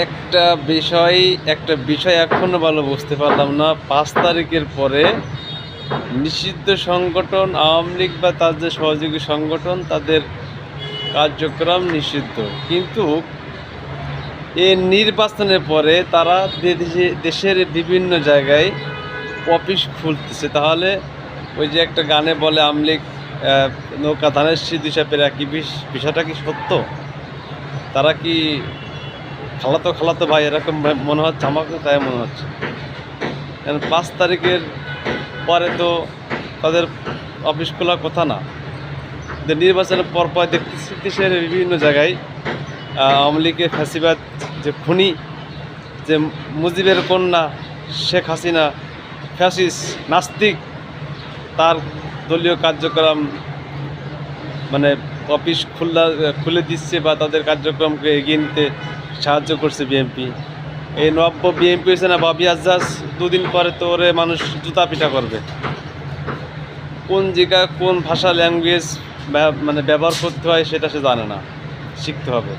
একটা বিষয় এখনো ভালো বুঝতে পারলাম না। ৫ তারিখের পরে নিষিদ্ধ সংগঠন আওয়ামী লীগ বা তার যে সহযোগী সংগঠন তাদের কার্যক্রম নিষিদ্ধ, কিন্তু এই নির্বাচনের পরে তারা দেশের বিভিন্ন জায়গায় অফিস খুলতেছে। তাহলে ওই যে একটা গানে বলে আওয়ামী লীগ নৌকা ধানের শীষ দুই সাপের একই বিষ, বিষয়টা কি সত্য? তারা কি খালাতো খালাতো ভাই এরকম মনে হচ্ছে? আমাকে তাই মনে হচ্ছে। কারণ ৫ তারিখের পরে তো তাদের অফিস খোলার কথা না। নির্বাচনের পর দেখতেছি দেশের বিভিন্ন জায়গায় আওয়ামী লীগের ফ্যাসিবাদ যে খুনি, যে মুজিবের কন্যা শেখ হাসিনা ফ্যাসিস্ট নাস্তিক, তার দলীয় কার্যক্রম মানে অফিস খুলে দিচ্ছে বা তাদের কার্যক্রমকে এগিয়ে নিতে সাহায্য করছে বিএনপি। এই নব্য বিএনপি হয়েছে না বাবি আজাজ, দুদিন পরে তো ওরে মানুষ জুতা পিটা করবে। কোন জায়গা কোন ভাষা ল্যাঙ্গুয়েজ মানে ব্যবহার করতে হয় সেটা সে জানে না, শিখতে হবে।